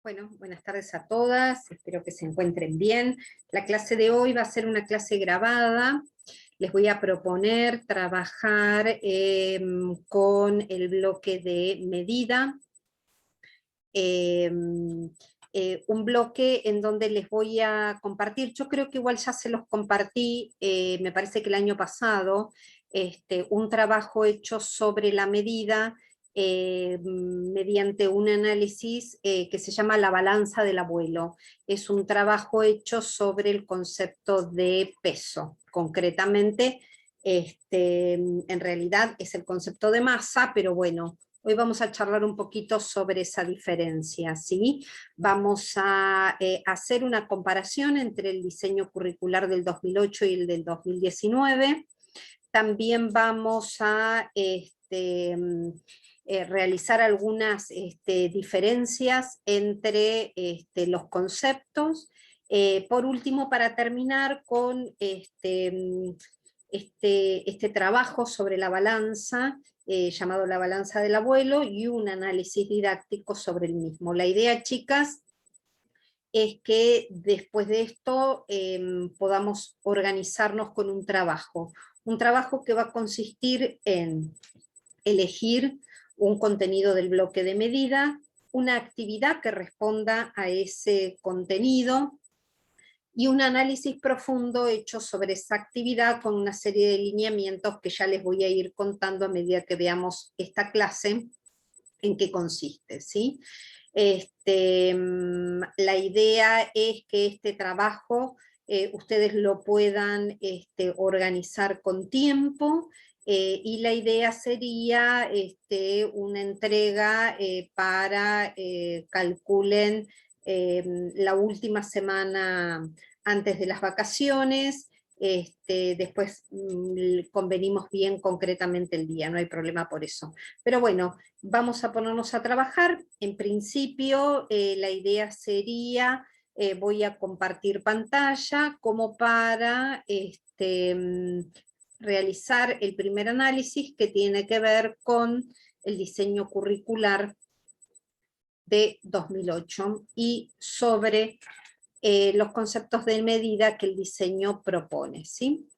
Bueno, buenas tardes a todas, espero que se encuentren bien. La clase de hoy va a ser una clase grabada. Les voy a proponer trabajar con el bloque de medida. Un bloque en donde les voy a compartir, yo creo que igual ya se los compartí, me parece que el año pasado, un trabajo hecho sobre la medida mediante un análisis que se llama la balanza del abuelo. Es un trabajo hecho sobre el concepto de peso, concretamente, en realidad es el concepto de masa, pero bueno, hoy vamos a charlar un poquito sobre esa diferencia, ¿sí? Vamos a hacer una comparación entre el diseño curricular del 2008 y el del 2019. También vamos a realizar algunas diferencias entre los conceptos. Por último, para terminar con este trabajo sobre la balanza, llamado la balanza del abuelo, y un análisis didáctico sobre el mismo. La idea, chicas, es que después de esto podamos organizarnos con un trabajo que va a consistir en elegir un contenido del bloque de medida, una actividad que responda a ese contenido, y un análisis profundo hecho sobre esa actividad con una serie de lineamientos que ya les voy a ir contando a medida que veamos esta clase en qué consiste, ¿sí? La idea es que este trabajo ustedes lo puedan organizar con tiempo, y la idea sería una entrega para, calculen, la última semana antes de las vacaciones. Después convenimos bien concretamente el día, no hay problema por eso. Pero bueno, vamos a ponernos a trabajar. En principio, la idea sería, voy a compartir pantalla como para realizar el primer análisis que tiene que ver con el diseño curricular de 2008 y sobre los conceptos de medida que el diseño propone, ¿sí?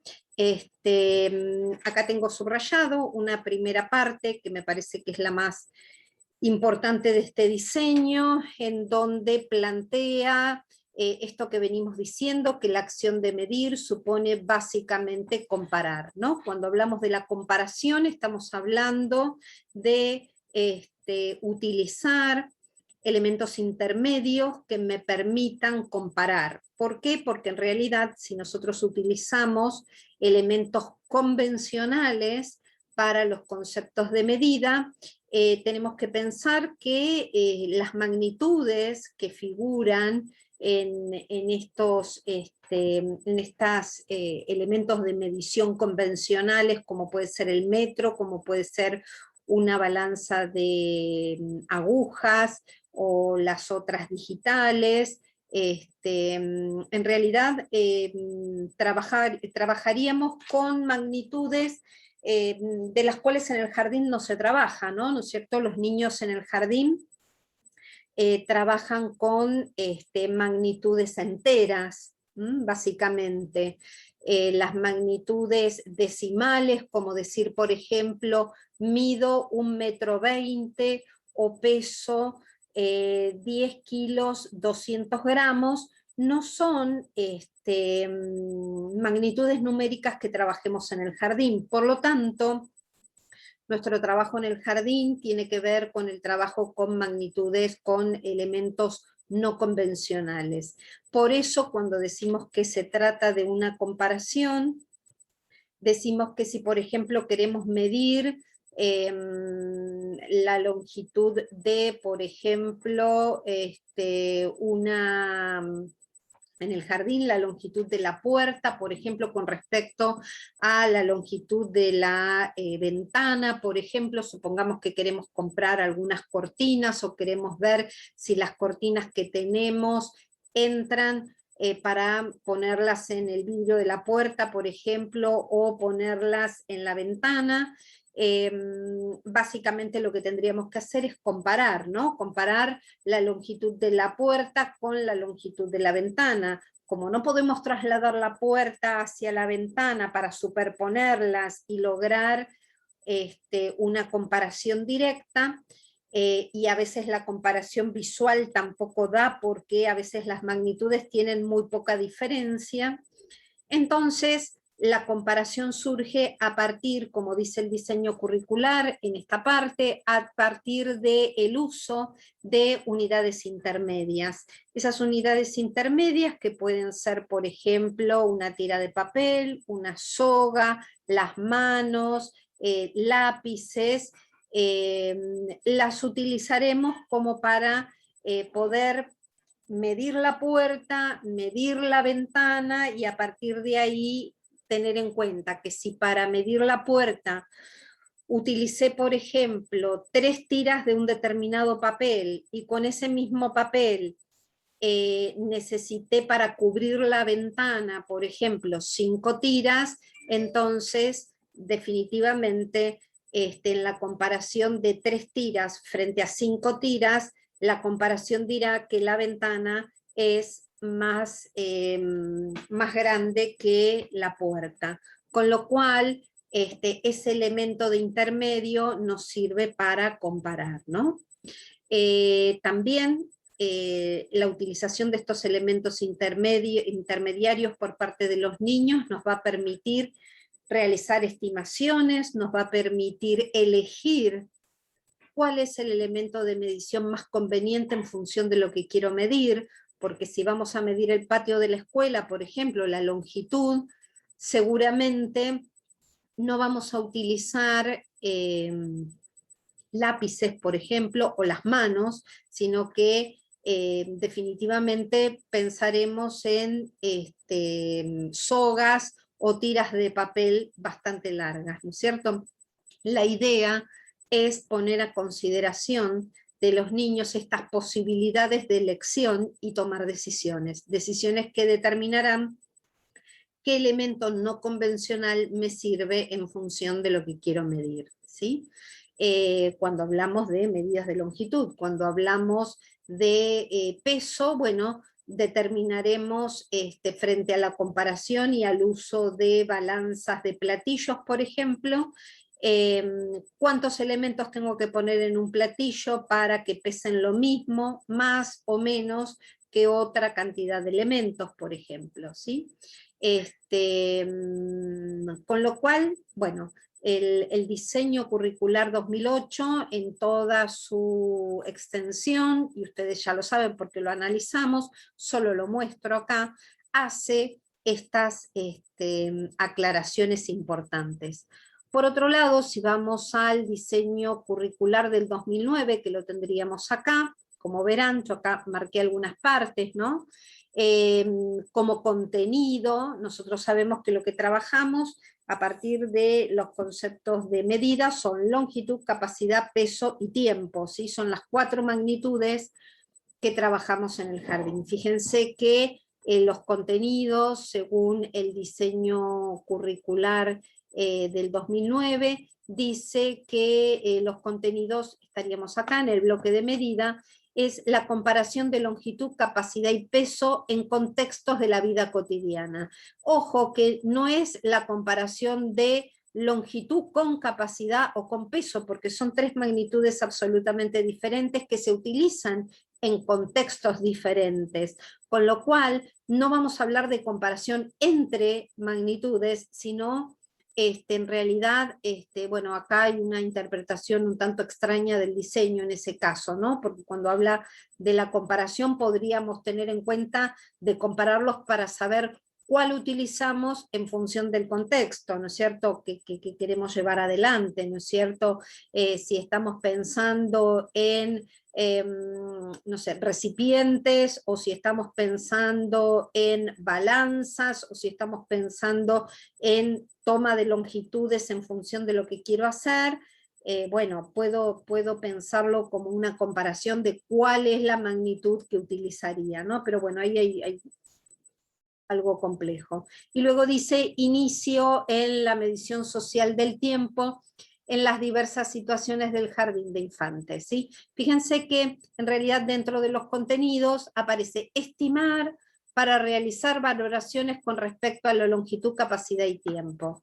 Acá tengo subrayado una primera parte que me parece que es la más importante de este diseño, en donde plantea esto que venimos diciendo, que la acción de medir supone básicamente comparar, ¿no? Cuando hablamos de la comparación estamos hablando de utilizar elementos intermedios que me permitan comparar. ¿Por qué? Porque en realidad si nosotros utilizamos elementos convencionales para los conceptos de medida, tenemos que pensar que las magnitudes que figuran en estos elementos de medición convencionales, como puede ser el metro, como puede ser una balanza de agujas, o las otras digitales, en realidad trabajaríamos con magnitudes de las cuales en el jardín no se trabaja, ¿no? ¿No es cierto? Los niños en el jardín trabajan con magnitudes enteras, básicamente. Las magnitudes decimales, como decir, por ejemplo, mido 1,20 m o peso 10 kilos 200 gramos, no son magnitudes numéricas que trabajemos en el jardín. Por lo tanto, nuestro trabajo en el jardín tiene que ver con el trabajo con magnitudes, con elementos no convencionales. Por eso, cuando decimos que se trata de una comparación, decimos que si, por ejemplo, queremos medir la longitud de, por ejemplo, en el jardín, la longitud de la puerta, por ejemplo, con respecto a la longitud de la ventana, por ejemplo, supongamos que queremos comprar algunas cortinas, o queremos ver si las cortinas que tenemos entran para ponerlas en el vidrio de la puerta, por ejemplo, o ponerlas en la ventana. básicamente lo que tendríamos que hacer es comparar, ¿no? Comparar la longitud de la puerta con la longitud de la ventana. Como no podemos trasladar la puerta hacia la ventana para superponerlas y lograr una comparación directa, y a veces la comparación visual tampoco da porque a veces las magnitudes tienen muy poca diferencia, entonces la comparación surge a partir, como dice el diseño curricular en esta parte, a partir del uso de unidades intermedias. Esas unidades intermedias que pueden ser, por ejemplo, una tira de papel, una soga, las manos, lápices, las utilizaremos como para poder medir la puerta, medir la ventana y a partir de ahí tener en cuenta que si para medir la puerta utilicé, por ejemplo, 3 tiras de un determinado papel y con ese mismo papel necesité para cubrir la ventana, por ejemplo, 5 tiras, entonces definitivamente en la comparación de 3 tiras frente a 5 tiras, la comparación dirá que la ventana es más grande que la puerta, con lo cual ese elemento de intermedio nos sirve para comparar, ¿no? También la utilización de estos elementos intermediarios por parte de los niños nos va a permitir realizar estimaciones, nos va a permitir elegir cuál es el elemento de medición más conveniente en función de lo que quiero medir, porque si vamos a medir el patio de la escuela, por ejemplo, la longitud, seguramente no vamos a utilizar lápices, por ejemplo, o las manos, sino que definitivamente pensaremos en sogas o tiras de papel bastante largas, ¿no es cierto? La idea es poner a consideración de los niños estas posibilidades de elección y tomar decisiones, decisiones que determinarán qué elemento no convencional me sirve en función de lo que quiero medir, ¿sí? Cuando hablamos de medidas de longitud, cuando hablamos de peso, bueno, determinaremos frente a la comparación y al uso de balanzas de platillos, por ejemplo, cuántos elementos tengo que poner en un platillo para que pesen lo mismo, más o menos que otra cantidad de elementos, por ejemplo, ¿sí? Con lo cual, bueno, el diseño curricular 2008 en toda su extensión, y ustedes ya lo saben porque lo analizamos, solo lo muestro acá, hace estas aclaraciones importantes. Por otro lado, si vamos al diseño curricular del 2009, que lo tendríamos acá, como verán, yo acá marqué algunas partes, ¿no? Como contenido, nosotros sabemos que lo que trabajamos a partir de los conceptos de medida son longitud, capacidad, peso y tiempo, ¿sí? Son las 4 magnitudes que trabajamos en el jardín. Fíjense que los contenidos, según el diseño curricular del 2009, dice que los contenidos, estaríamos acá en el bloque de medida, es la comparación de longitud, capacidad y peso en contextos de la vida cotidiana. Ojo que no es la comparación de longitud con capacidad o con peso, porque son 3 magnitudes absolutamente diferentes que se utilizan en contextos diferentes, con lo cual no vamos a hablar de comparación entre magnitudes, sino en realidad, bueno, acá hay una interpretación un tanto extraña del diseño en ese caso, ¿no? Porque cuando habla de la comparación podríamos tener en cuenta de compararlos para saber cuál utilizamos en función del contexto, ¿no es cierto?, que queremos llevar adelante, ¿no es cierto? Si estamos pensando en no sé, recipientes, o si estamos pensando en balanzas, o si estamos pensando en toma de longitudes en función de lo que quiero hacer, bueno, puedo pensarlo como una comparación de cuál es la magnitud que utilizaría, ¿no? Pero bueno, ahí hay algo complejo. Y luego dice inicio en la medición social del tiempo, en las diversas situaciones del jardín de infantes, ¿sí? Fíjense que en realidad dentro de los contenidos aparece estimar para realizar valoraciones con respecto a la longitud, capacidad y tiempo.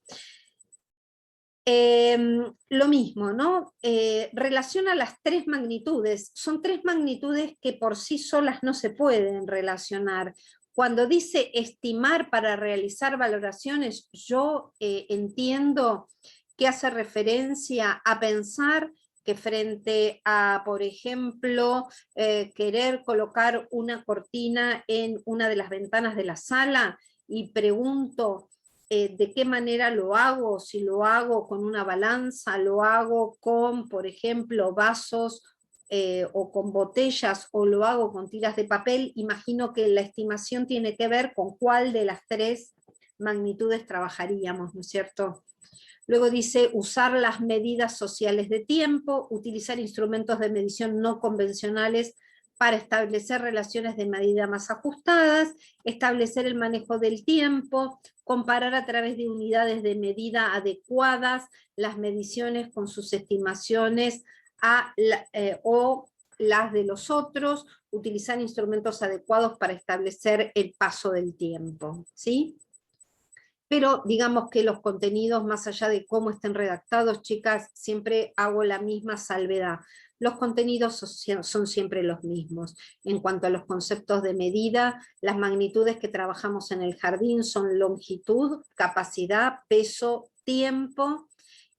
Lo mismo, ¿no? Relaciona las tres magnitudes. Son tres magnitudes que por sí solas no se pueden relacionar. Cuando dice estimar para realizar valoraciones, yo entiendo que hace referencia a pensar que frente a, por ejemplo, querer colocar una cortina en una de las ventanas de la sala, y pregunto, de qué manera lo hago, si lo hago con una balanza, lo hago con, por ejemplo, vasos o con botellas, o lo hago con tiras de papel. Imagino que la estimación tiene que ver con cuál de las tres magnitudes trabajaríamos, ¿no es cierto? Luego dice usar las medidas sociales de tiempo, utilizar instrumentos de medición no convencionales para establecer relaciones de medida más ajustadas, establecer el manejo del tiempo, comparar a través de unidades de medida adecuadas las mediciones con sus estimaciones o las de los otros, utilizar instrumentos adecuados para establecer el paso del tiempo, ¿sí? Pero digamos que los contenidos, más allá de cómo estén redactados, chicas, siempre hago la misma salvedad. Los contenidos son siempre los mismos. En cuanto a los conceptos de medida, las magnitudes que trabajamos en el jardín son longitud, capacidad, peso, tiempo,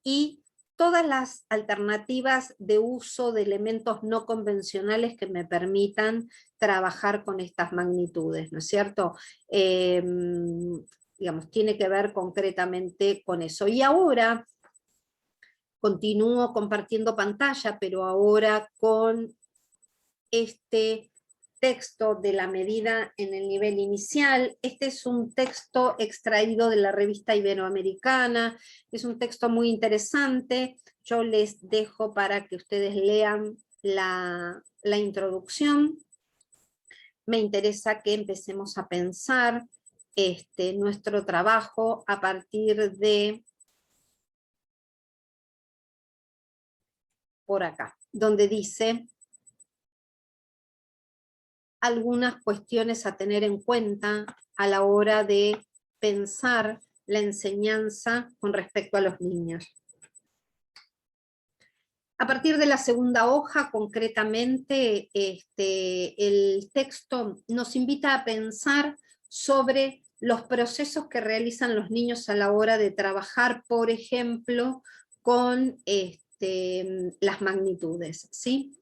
y todas las alternativas de uso de elementos no convencionales que me permitan trabajar con estas magnitudes, ¿no es cierto? Digamos, tiene que ver concretamente con eso. Y ahora continúo compartiendo pantalla, pero ahora con este texto de la medida en el nivel inicial. Este es un texto extraído de la revista Iberoamericana, es un texto muy interesante. Yo les dejo para que ustedes lean la introducción. Me interesa que empecemos a pensar nuestro trabajo a partir de por acá, donde dice algunas cuestiones a tener en cuenta a la hora de pensar la enseñanza con respecto a los niños. A partir de la segunda hoja, concretamente, el texto nos invita a pensar sobre los procesos que realizan los niños a la hora de trabajar, por ejemplo, con las magnitudes, ¿sí?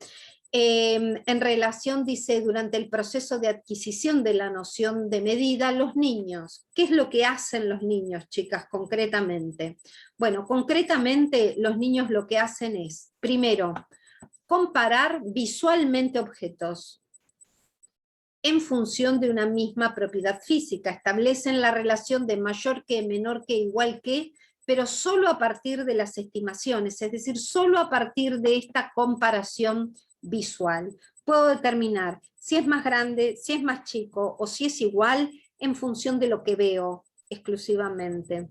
En relación, dice, durante el proceso de adquisición de la noción de medida, los niños, ¿qué es lo que hacen los niños, chicas, concretamente? Bueno, concretamente los niños lo que hacen es, primero, comparar visualmente objetos en función de una misma propiedad física, establecen la relación de mayor que, menor que, igual que, pero solo a partir de las estimaciones, es decir, solo a partir de esta comparación visual. Puedo determinar si es más grande, si es más chico, o si es igual, en función de lo que veo exclusivamente.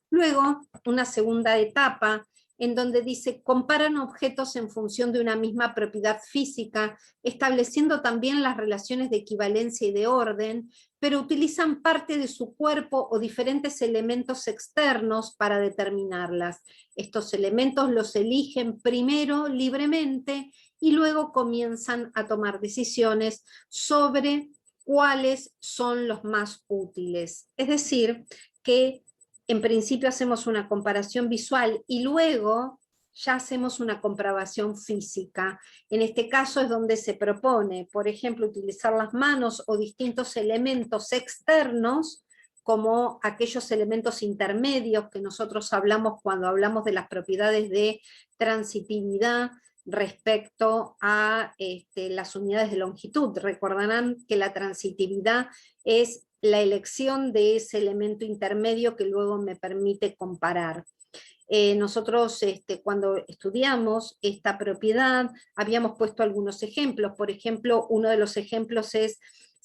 Luego, una segunda etapa, en donde dice, comparan objetos en función de una misma propiedad física, estableciendo también las relaciones de equivalencia y de orden, pero utilizan parte de su cuerpo o diferentes elementos externos para determinarlas. Estos elementos los eligen primero libremente y luego comienzan a tomar decisiones sobre cuáles son los más útiles. Es decir, que en principio hacemos una comparación visual y luego ya hacemos una comprobación física. En este caso es donde se propone, por ejemplo, utilizar las manos o distintos elementos externos, como aquellos elementos intermedios que nosotros hablamos cuando hablamos de las propiedades de transitividad respecto a las unidades de longitud. Recordarán que la transitividad es la elección de ese elemento intermedio que luego me permite comparar. Nosotros cuando estudiamos esta propiedad habíamos puesto algunos ejemplos. Por ejemplo, uno de los ejemplos es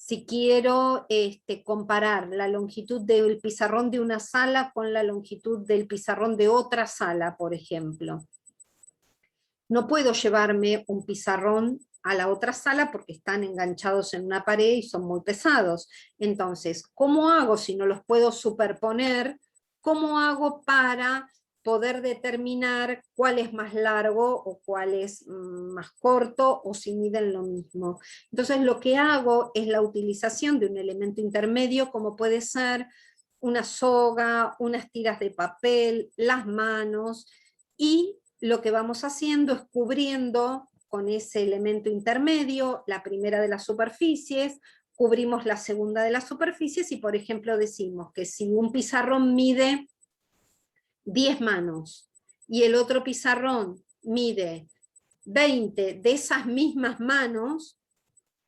Si quiero comparar la longitud del pizarrón de una sala con la longitud del pizarrón de otra sala, por ejemplo. No puedo llevarme un pizarrón a la otra sala porque están enganchados en una pared y son muy pesados. Entonces, ¿cómo hago si no los puedo superponer? ¿Cómo hago para poder determinar cuál es más largo o cuál es más corto o si miden lo mismo? Entonces lo que hago es la utilización de un elemento intermedio como puede ser una soga, unas tiras de papel, las manos, y lo que vamos haciendo es cubriendo con ese elemento intermedio la primera de las superficies, cubrimos la segunda de las superficies y por ejemplo decimos que si un pizarrón mide 10 manos y el otro pizarrón mide 20 de esas mismas manos,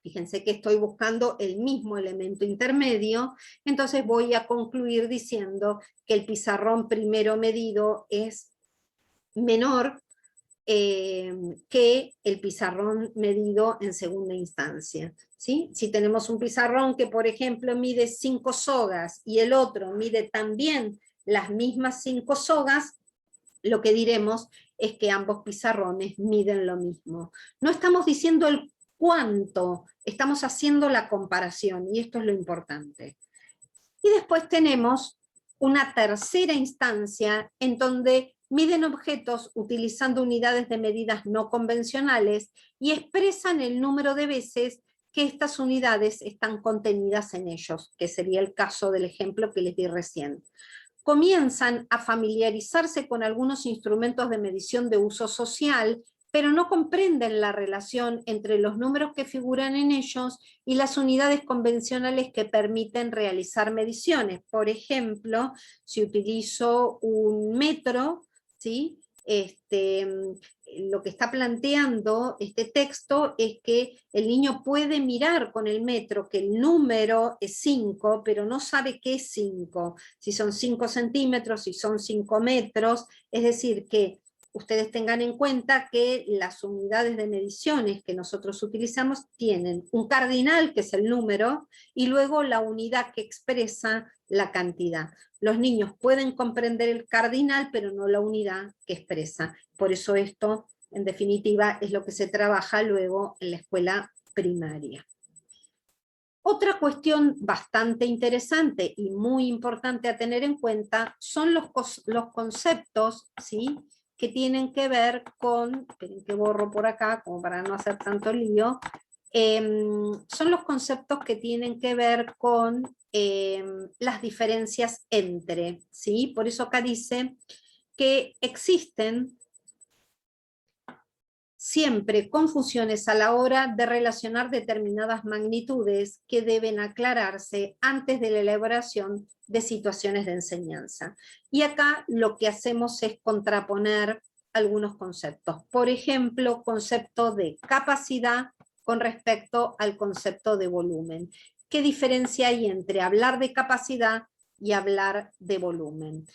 fíjense que estoy buscando el mismo elemento intermedio, entonces voy a concluir diciendo que el pizarrón primero medido es menor que el pizarrón medido en segunda instancia. ¿Sí? Si tenemos un pizarrón que, por ejemplo, mide 5 sogas y el otro mide también las mismas 5 sogas, lo que diremos es que ambos pizarrones miden lo mismo. No estamos diciendo el cuánto, estamos haciendo la comparación, y esto es lo importante. Y después tenemos una tercera instancia en donde miden objetos utilizando unidades de medidas no convencionales y expresan el número de veces que estas unidades están contenidas en ellos, que sería el caso del ejemplo que les di recién. Comienzan a familiarizarse con algunos instrumentos de medición de uso social, pero no comprenden la relación entre los números que figuran en ellos y las unidades convencionales que permiten realizar mediciones. Por ejemplo, si utilizo un metro, ¿sí? Lo que está planteando este texto es que el niño puede mirar con el metro que el número es 5, pero no sabe qué es 5, si son 5 centímetros, si son 5 metros, es decir, que ustedes tengan en cuenta que las unidades de mediciones que nosotros utilizamos tienen un cardinal, que es el número, y luego la unidad que expresa la cantidad. Los niños pueden comprender el cardinal, pero no la unidad que expresa. Por eso esto, en definitiva, es lo que se trabaja luego en la escuela primaria. Otra cuestión bastante interesante y muy importante a tener en cuenta son los conceptos, ¿sí?, que tienen que ver con, esperen que borro por acá como para no hacer tanto lío, son los conceptos que tienen que ver con las diferencias entre, ¿sí? Por eso acá dice que existen siempre confusiones a la hora de relacionar determinadas magnitudes que deben aclararse antes de la elaboración de situaciones de enseñanza. Y acá lo que hacemos es contraponer algunos conceptos. Por ejemplo, concepto de capacidad con respecto al concepto de volumen. ¿Qué diferencia hay entre hablar de capacidad y hablar de volumen?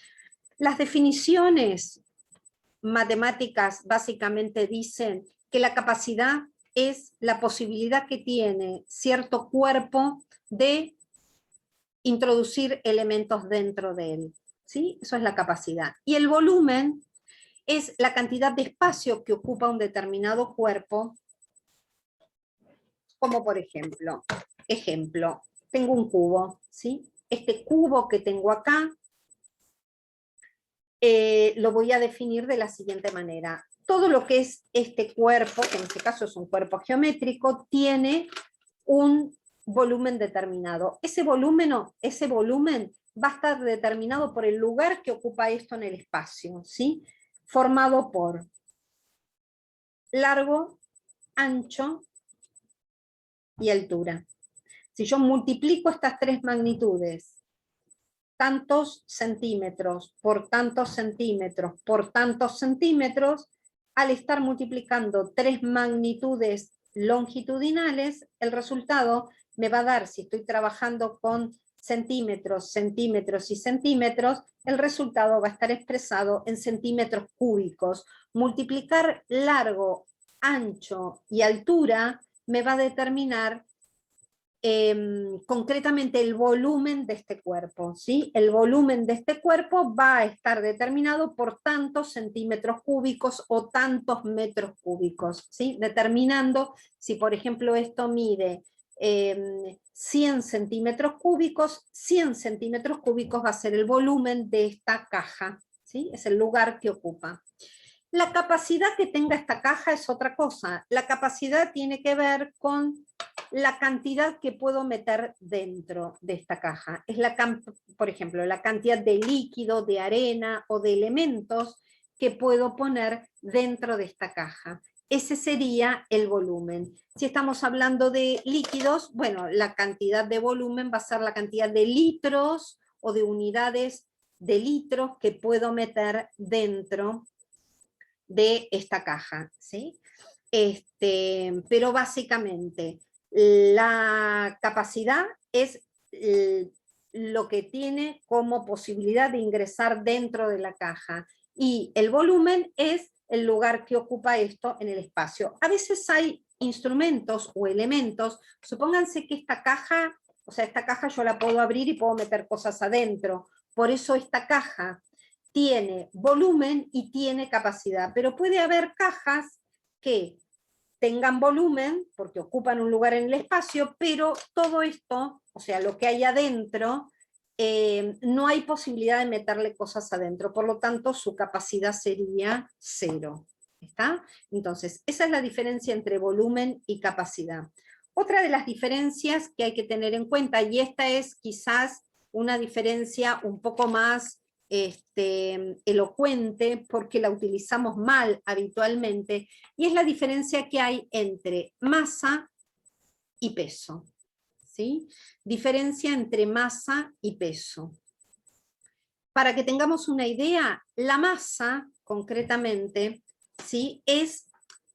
Las definiciones matemáticas básicamente dicen que la capacidad es la posibilidad que tiene cierto cuerpo de introducir elementos dentro de él, ¿sí? Eso es la capacidad. Y el volumen es la cantidad de espacio que ocupa un determinado cuerpo, como por ejemplo, tengo un cubo, ¿sí? Este cubo que tengo acá, lo voy a definir de la siguiente manera. Todo lo que es este cuerpo, que en este caso es un cuerpo geométrico, tiene un volumen determinado. Ese volumen va a estar determinado por el lugar que ocupa esto en el espacio, ¿sí? Formado por largo, ancho y altura. Si yo multiplico estas tres magnitudes, tantos centímetros por tantos centímetros por tantos centímetros, al estar multiplicando tres magnitudes longitudinales, el resultado me va a dar, si estoy trabajando con centímetros, centímetros y centímetros, el resultado va a estar expresado en centímetros cúbicos. Multiplicar largo, ancho y altura me va a determinar concretamente el volumen de este cuerpo, ¿sí? El volumen de este cuerpo va a estar determinado por tantos centímetros cúbicos o tantos metros cúbicos, ¿sí? Determinando si, por ejemplo, esto mide 100 centímetros cúbicos, 100 centímetros cúbicos va a ser el volumen de esta caja, ¿sí? Es el lugar que ocupa. La capacidad que tenga esta caja es otra cosa. La capacidad tiene que ver con la cantidad que puedo meter dentro de esta caja. Es por ejemplo, la cantidad de líquido, de arena o de elementos que puedo poner dentro de esta caja. Ese sería el volumen. Si estamos hablando de líquidos, bueno, la cantidad de volumen va a ser la cantidad de litros o de unidades de litros que puedo meter dentro de esta caja, ¿sí? Pero básicamente la capacidad es lo que tiene como posibilidad de ingresar dentro de la caja y el volumen es el lugar que ocupa esto en el espacio. A veces hay instrumentos o elementos, supónganse que esta caja, o sea, esta caja yo la puedo abrir y puedo meter cosas adentro, por eso esta caja tiene volumen y tiene capacidad, pero puede haber cajas que tengan volumen, porque ocupan un lugar en el espacio, pero todo esto, o sea, lo que hay adentro, no hay posibilidad de meterle cosas adentro, por lo tanto su capacidad sería 0. ¿Está? Entonces, esa es la diferencia entre volumen y capacidad. Otra de las diferencias que hay que tener en cuenta, y esta es quizás una diferencia un poco más elocuente, porque la utilizamos mal habitualmente, y es la diferencia que hay entre masa y peso. ¿Sí? Diferencia entre masa y peso. Para que tengamos una idea, la masa, concretamente, ¿sí? Es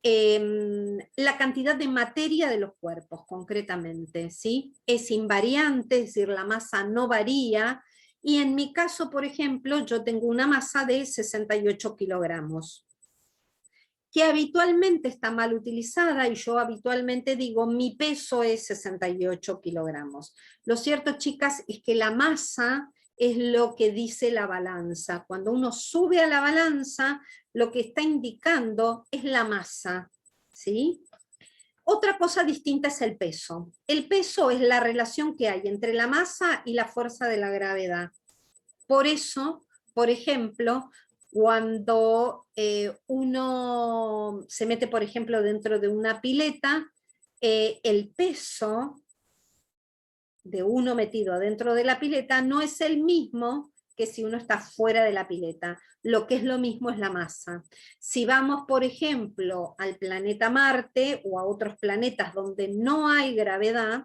la cantidad de materia de los cuerpos, concretamente, ¿sí? Es invariante, es decir, la masa no varía, y en mi caso, por ejemplo, yo tengo una masa de 68 kilogramos, que habitualmente está mal utilizada, y yo habitualmente digo, mi peso es 68 kilogramos. Lo cierto, chicas, es que la masa es lo que dice la balanza. Cuando uno sube a la balanza, lo que está indicando es la masa, ¿sí? Otra cosa distinta es el peso. El peso es la relación que hay entre la masa y la fuerza de la gravedad. Por eso, por ejemplo, cuando uno se mete, por ejemplo, dentro de una pileta, el peso de uno metido dentro de la pileta no es el mismo que si uno está fuera de la pileta. Lo que es lo mismo es la masa. Si vamos, por ejemplo, al planeta Marte o a otros planetas donde no hay gravedad,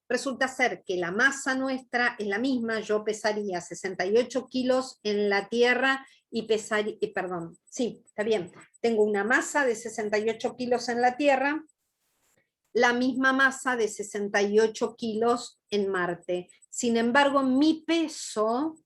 resulta ser que la masa nuestra es la misma. Yo pesaría 68 kilos en la Tierra y pesaría, perdón, sí, está bien, tengo una masa de 68 kilos en la Tierra, la misma masa de 68 kilos en Marte. Sin embargo, mi peso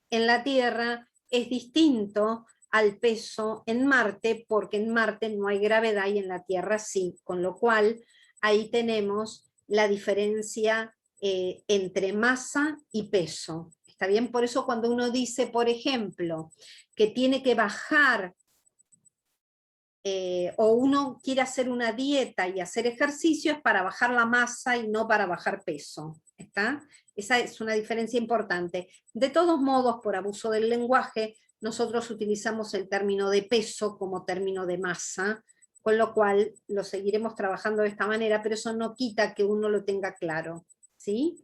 en la Tierra es distinto al peso en Marte, porque en Marte no hay gravedad y en la Tierra sí, con lo cual ahí tenemos la diferencia entre masa y peso. ¿Está bien? Por eso cuando uno dice, por ejemplo, que tiene que bajar o uno quiere hacer una dieta y hacer ejercicios para bajar la masa y no para bajar peso. ¿Está? Esa es una diferencia importante. De todos modos, por abuso del lenguaje, nosotros utilizamos el término de peso como término de masa, con lo cual lo seguiremos trabajando de esta manera, pero eso no quita que uno lo tenga claro. ¿Sí?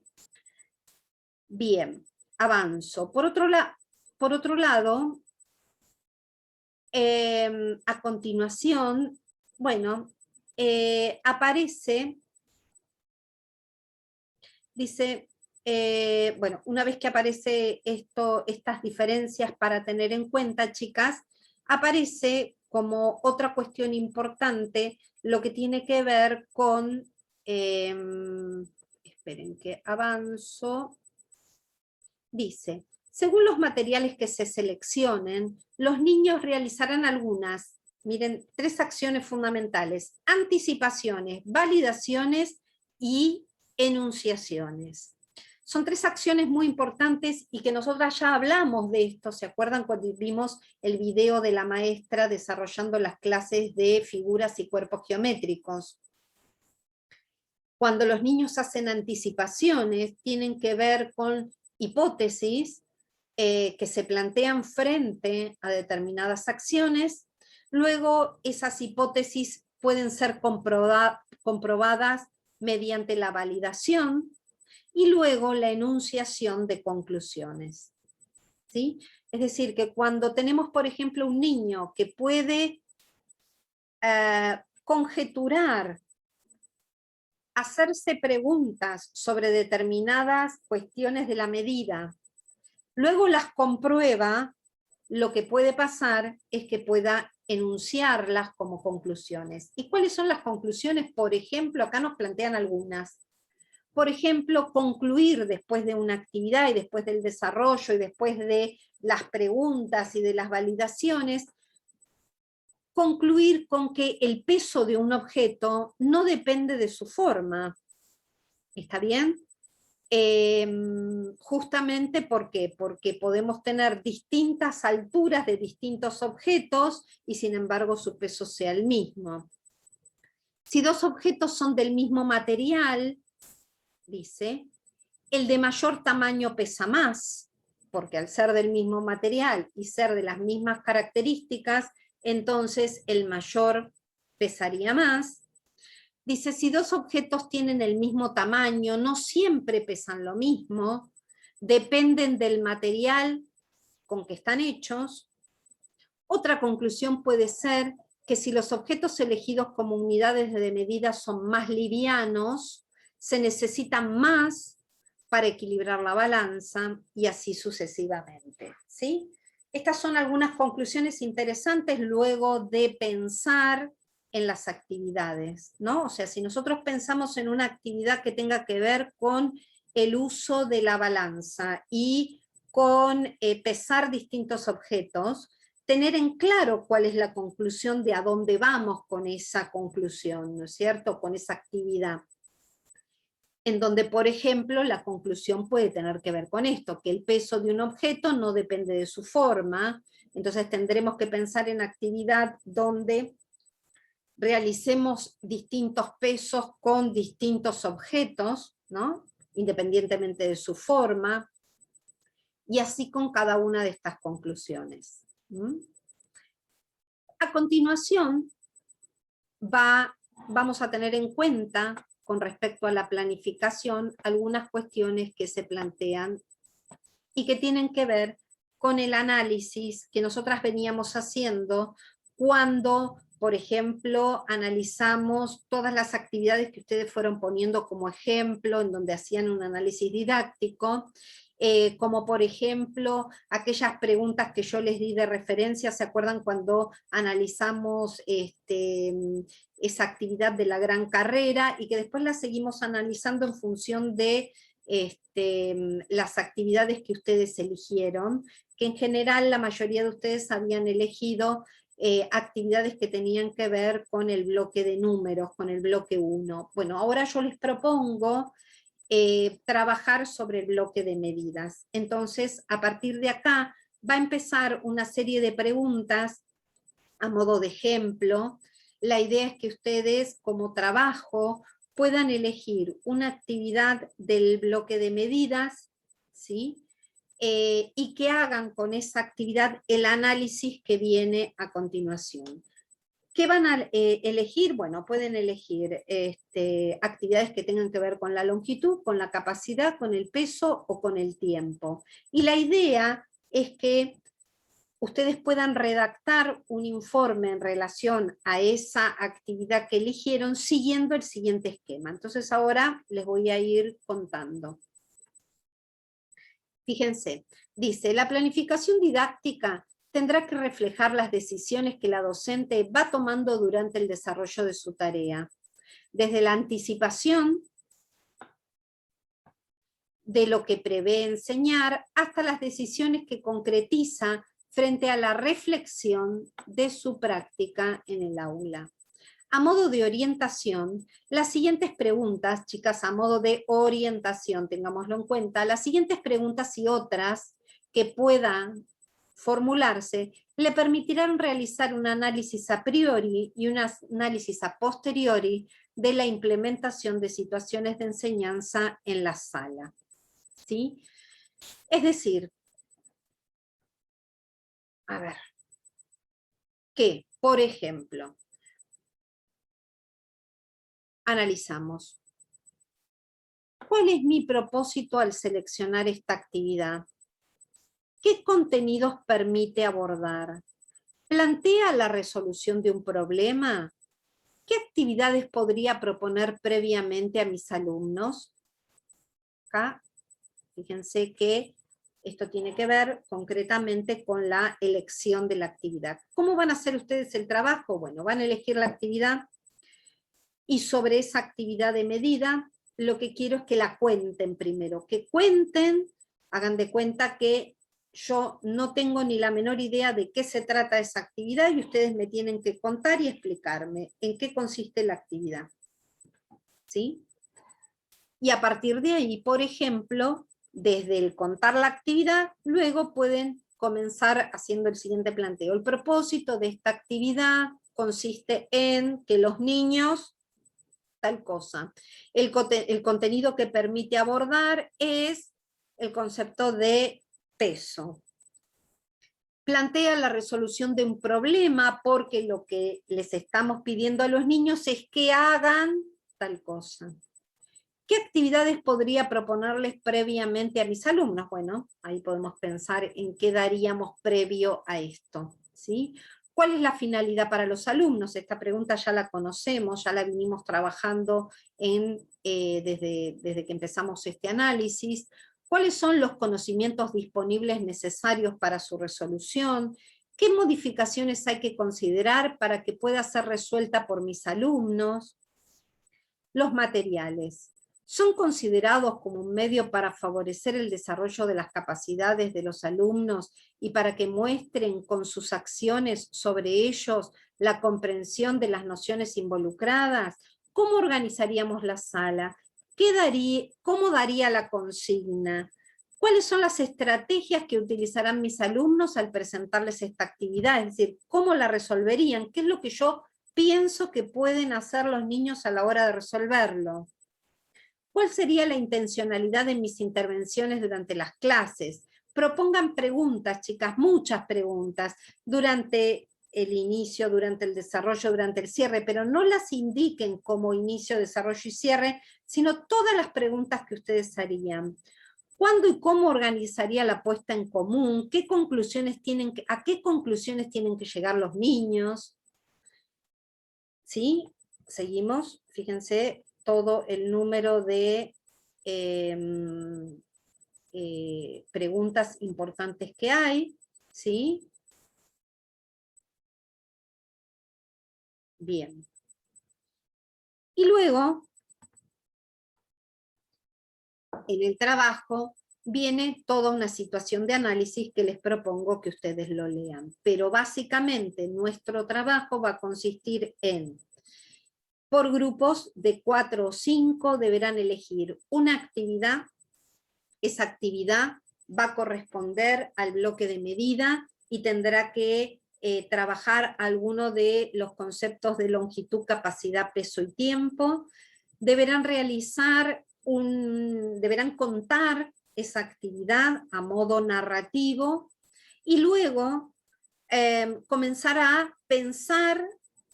Bien, avanzo. Por otro lado, a continuación, bueno, aparece, dice, bueno, una vez que aparece estas diferencias para tener en cuenta, chicas, aparece como otra cuestión importante lo que tiene que ver con, esperen que avanzo, dice, según los materiales que se seleccionen, los niños realizarán algunas, miren, 3 acciones fundamentales: anticipaciones, validaciones y enunciaciones. Son 3 acciones muy importantes y que nosotras ya hablamos de esto. ¿Se acuerdan cuando vimos el video de la maestra desarrollando las clases de figuras y cuerpos geométricos? Cuando los niños hacen anticipaciones, tienen que ver con hipótesis que se plantean frente a determinadas acciones. Luego esas hipótesis pueden ser comprobadas mediante la validación, y luego la enunciación de conclusiones. ¿Sí? Es decir, que cuando tenemos, por ejemplo, un niño que puede conjeturar, hacerse preguntas sobre determinadas cuestiones de la medida, luego las comprueba, lo que puede pasar es que pueda enunciarlas como conclusiones. ¿Y cuáles son las conclusiones? Por ejemplo, acá nos plantean algunas. Por ejemplo, concluir después de una actividad y después del desarrollo y después de las preguntas y de las validaciones, concluir con que el peso de un objeto no depende de su forma. ¿Está bien? Justamente ¿por qué? Porque podemos tener distintas alturas de distintos objetos y sin embargo su peso sea el mismo. Si 2 objetos son del mismo material, dice, el de mayor tamaño pesa más, porque al ser del mismo material y ser de las mismas características, entonces el mayor pesaría más. Dice, si 2 objetos tienen el mismo tamaño, no siempre pesan lo mismo, dependen del material con que están hechos. Otra conclusión puede ser que si los objetos elegidos como unidades de medida son más livianos, se necesitan más para equilibrar la balanza, y así sucesivamente. ¿Sí? Estas son algunas conclusiones interesantes luego de pensar en las actividades, ¿no? O sea, si nosotros pensamos en una actividad que tenga que ver con el uso de la balanza y con pesar distintos objetos, tener en claro cuál es la conclusión, de a dónde vamos con esa conclusión, ¿no es cierto?, con esa actividad. En donde, por ejemplo, la conclusión puede tener que ver con esto, que el peso de un objeto no depende de su forma, entonces tendremos que pensar en actividad donde realicemos distintos pesos con distintos objetos, ¿no?, independientemente de su forma, y así con cada una de estas conclusiones. A continuación, vamos a tener en cuenta, con respecto a la planificación, algunas cuestiones que se plantean y que tienen que ver con el análisis que nosotras veníamos haciendo cuando, por ejemplo, analizamos todas las actividades que ustedes fueron poniendo como ejemplo, en donde hacían un análisis didáctico, como por ejemplo aquellas preguntas que yo les di de referencia. ¿Se acuerdan cuando analizamos esa actividad de la gran carrera, y que después la seguimos analizando en función de las actividades que ustedes eligieron, que en general la mayoría de ustedes habían elegido actividades que tenían que ver con el bloque de números, con el bloque 1. Bueno, ahora yo les propongo trabajar sobre el bloque de medidas. Entonces, a partir de acá, va a empezar una serie de preguntas a modo de ejemplo. La idea es que ustedes, como trabajo, puedan elegir una actividad del bloque de medidas, ¿sí?, y que hagan con esa actividad el análisis que viene a continuación. ¿Qué van a elegir? Bueno, pueden elegir actividades que tengan que ver con la longitud, con la capacidad, con el peso o con el tiempo. Y la idea es que ustedes puedan redactar un informe en relación a esa actividad que eligieron siguiendo el siguiente esquema. Entonces ahora les voy a ir contando. Fíjense, dice, la planificación didáctica tendrá que reflejar las decisiones que la docente va tomando durante el desarrollo de su tarea, desde la anticipación de lo que prevé enseñar hasta las decisiones que concretiza frente a la reflexión de su práctica en el aula. A modo de orientación, las siguientes preguntas, chicas, a modo de orientación, tengámoslo en cuenta, las siguientes preguntas y otras que puedan formularse, le permitirán realizar un análisis a priori y un análisis a posteriori de la implementación de situaciones de enseñanza en la sala. ¿Sí? Es decir, a ver, que, por ejemplo, analizamos. ¿Cuál es mi propósito al seleccionar esta actividad? ¿Qué contenidos permite abordar? ¿Plantea la resolución de un problema? ¿Qué actividades podría proponer previamente a mis alumnos? Acá, fíjense que esto tiene que ver concretamente con la elección de la actividad. ¿Cómo van a hacer ustedes el trabajo? Bueno, van a elegir la actividad y sobre esa actividad de medida, lo que quiero es que la cuenten primero, que cuenten, hagan de cuenta que yo no tengo ni la menor idea de qué se trata esa actividad y ustedes me tienen que contar y explicarme en qué consiste la actividad. ¿Sí? Y a partir de ahí, por ejemplo, desde el contar la actividad, luego pueden comenzar haciendo el siguiente planteo. El propósito de esta actividad consiste en que los niños tal cosa. El contenido que permite abordar es el concepto de peso. Plantea la resolución de un problema porque lo que les estamos pidiendo a los niños es que hagan tal cosa. ¿Qué actividades podría proponerles previamente a mis alumnos? Bueno, ahí podemos pensar en qué daríamos previo a esto, ¿sí? ¿Cuál es la finalidad para los alumnos? Esta pregunta ya la conocemos, ya la vinimos trabajando desde que empezamos este análisis. ¿Cuáles son los conocimientos disponibles necesarios para su resolución? ¿Qué modificaciones hay que considerar para que pueda ser resuelta por mis alumnos? Los materiales. ¿Son considerados como un medio para favorecer el desarrollo de las capacidades de los alumnos y para que muestren con sus acciones sobre ellos la comprensión de las nociones involucradas? ¿Cómo organizaríamos la sala? ¿Cómo daría la consigna? ¿Cuáles son las estrategias que utilizarán mis alumnos al presentarles esta actividad? Es decir, ¿cómo la resolverían? ¿Qué es lo que yo pienso que pueden hacer los niños a la hora de resolverlo? ¿Cuál sería la intencionalidad de mis intervenciones durante las clases? Propongan preguntas, chicas, muchas preguntas, durante el inicio, durante el desarrollo, durante el cierre, pero no las indiquen como inicio, desarrollo y cierre, sino todas las preguntas que ustedes harían. ¿Cuándo y cómo organizaría la puesta en común? ¿A qué conclusiones tienen que llegar los niños? ¿Sí? Seguimos, fíjense, todo el número de preguntas importantes que hay, ¿sí? Bien. Y luego, en el trabajo, viene toda una situación de análisis que les propongo que ustedes lo lean. Pero básicamente nuestro trabajo va a consistir en, por grupos de 4 o 5, deberán elegir una actividad. Esa actividad va a corresponder al bloque de medida y tendrá que trabajar alguno de los conceptos de longitud, capacidad, peso y tiempo. Deberán deberán contar esa actividad a modo narrativo y luego comenzar a pensar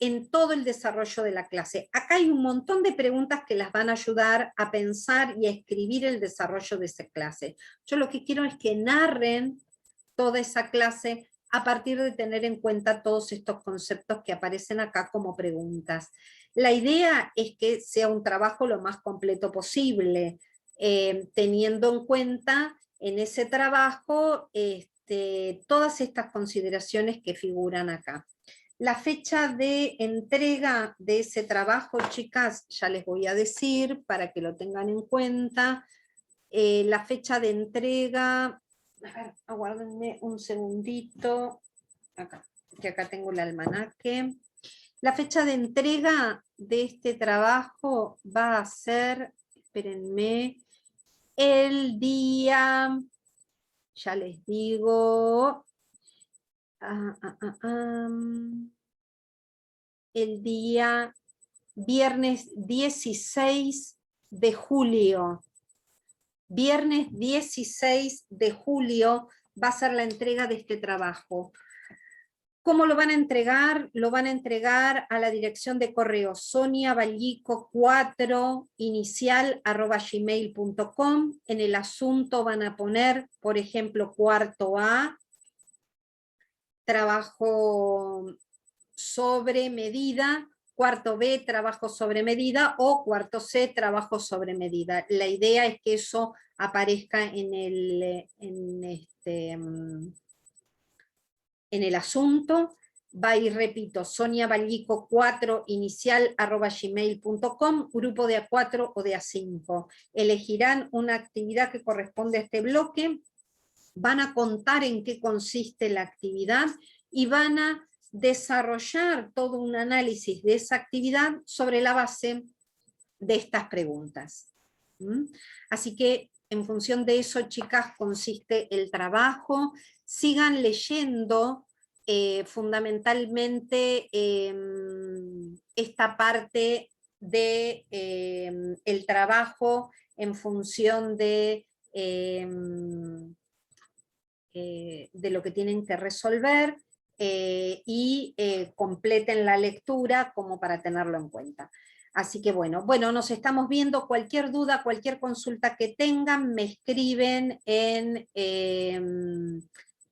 en todo el desarrollo de la clase. Acá hay un montón de preguntas que las van a ayudar a pensar y a escribir el desarrollo de esa clase. Yo lo que quiero es que narren toda esa clase a partir de tener en cuenta todos estos conceptos que aparecen acá como preguntas. La idea es que sea un trabajo lo más completo posible, teniendo en cuenta en ese trabajo todas estas consideraciones que figuran acá. La fecha de entrega de ese trabajo, chicas, ya les voy a decir para que lo tengan en cuenta. La fecha de entrega, a ver, aguárdenme un segundito, acá, que acá tengo el almanaque. La fecha de entrega de este trabajo va a ser, espérenme, el día, ya les digo, el día viernes 16 de julio. Viernes 16 de julio va a ser la entrega de este trabajo. ¿Cómo lo van a entregar? Lo van a entregar a la dirección de correo soniavallico4 inicial@gmail.com. En el asunto van a poner, por ejemplo, cuarto A, trabajo sobre medida, cuarto B, trabajo sobre medida, o cuarto C, trabajo sobre medida. La idea es que eso aparezca en el asunto. Va y repito, soniavallico4 inicial@gmail.com, grupo de A4 o de A5. Elegirán una actividad que corresponde a este bloque, van a contar en qué consiste la actividad y van a desarrollar todo un análisis de esa actividad sobre la base de estas preguntas. Así que en función de eso, chicas, consiste el trabajo. Sigan leyendo fundamentalmente esta parte de el trabajo en función de lo que tienen que resolver, y completen la lectura como para tenerlo en cuenta. Así que bueno, nos estamos viendo. Cualquier duda, cualquier consulta que tengan, me escriben en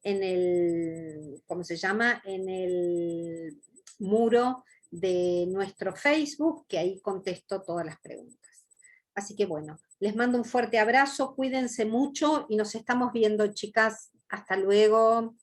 el, ¿cómo se llama? En el muro de nuestro Facebook, que ahí contesto todas las preguntas. Así que bueno, les mando un fuerte abrazo, cuídense mucho y nos estamos viendo, chicas. Hasta luego.